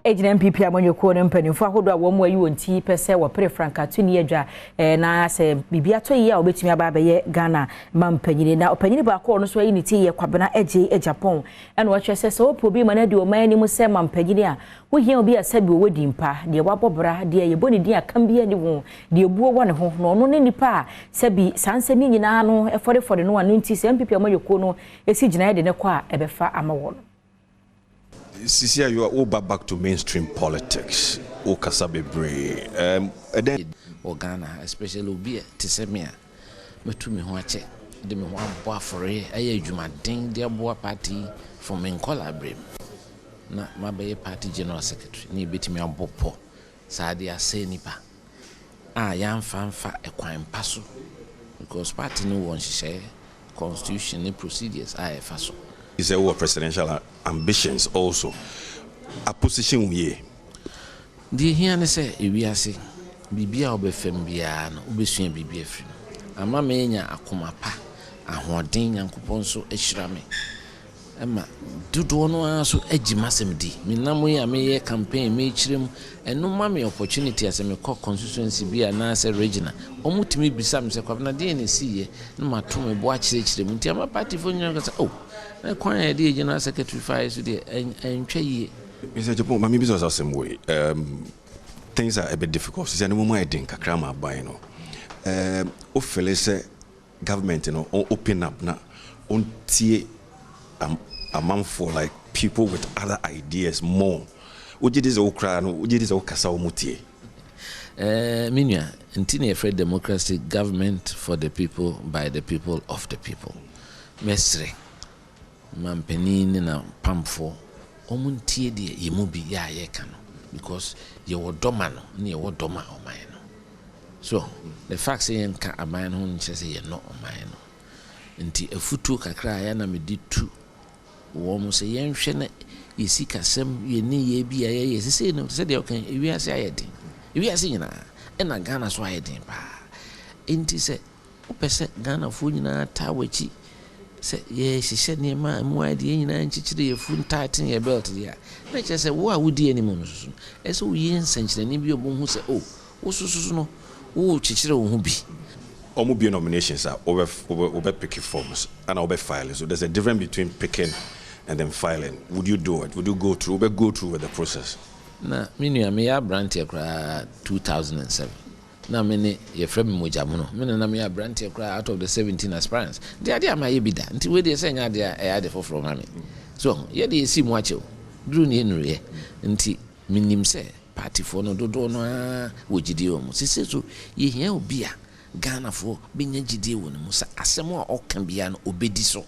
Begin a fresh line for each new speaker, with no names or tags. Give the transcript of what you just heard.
ejina NPP amanyoko no mpanimfo ahodo a wo mo ayi wonti pese wo pre franka tuni adwa na se bibia to yi a obetumi aba abaye Ghana mampanyini na opanyini ba ko no so ayi niti ye Kwabena Agyapong ena wo twese se opo bi mana de o man ni mu se mampanyini a wo hia obi asabi wo wadi mpa de wabobra de ye boni din akam bi ani wo de buo wo ne ho no no ne nipa sabi sansemi nyina no efore no anu nti se NPP amanyoko no esi gina de ne kwa ebefa amawo no.
Sisia, you are all back to mainstream politics. O Kasabe Bray. Then
Ghana, especially Obia, Tisemia, Metumi Huache, the Mwa Boafore, a Juma Ding, dear Boa party from Menkola Brim. Na my party general secretary, ni bit me on Bopo, Sadia Senipa. Yam fanfa a crime passo. Because party no one share constitution and procedures, I faso. Is
our presidential ambitions also a position we
the here say we are say bibia obefem bia no obesua bibia firi ama menya akoma pa ahoden yankopon so ahyira me ema dodo no aso agima semdi minam ya me campaign me kyirem eno ma me opportunity as me call constituency bia na say regional omutimi bisa me say Kwabena de na siye no mato me bo akyirem nti ama party fo nyina say oh na kwan ya de general secretary fire so de entwa yi
Mr. Agyapong mami business the same way things are a bit difficult since no more edin kakra ma ban no o feel say government no open up na on tie a man for like people with other ideas more oje this okra no oje this okasa omutie
minua ntine free democracy government for the people by the people of the people mesre mampenini na pamfo omuntie de yemu bi ya yeka no because ye wodoma no na ye wodoma oman no so the fact say nka aman ho nche say ye no oman no nti afutu kakra ya na meditu wo mo say yenhwe na yesika sem ye ni ye bi ya ye say no say de okan ewiase ayedin ewiase nyina na Ghana so ayedin pa nti say opese Ghana fo nyina tawachi se ye hihye niema muade nyina nchichire ye fun tighten ye belt dia na che se wo a wodi ani mu so ese wo ye nsanchire ni bi obon se oh wo susu no wo chichire wo hu bi
omo bi nominations are over picking forms and over filing, so there's a difference between picking and then filing. Would you do it? Would you go through with the process?
Na minua me ya brand kra 2007 na mene ye frame mojamu no mene na me ya brand kra out of the 17 aspirants they are there my bida nti we dey say nya dey for from me so ye dey see mu ache duru ne nure nti minim say party for no dodo no wogide o mu sese so ye hia obi a Ghana for benya gide wo no mu sa asem a oka bia no obedi so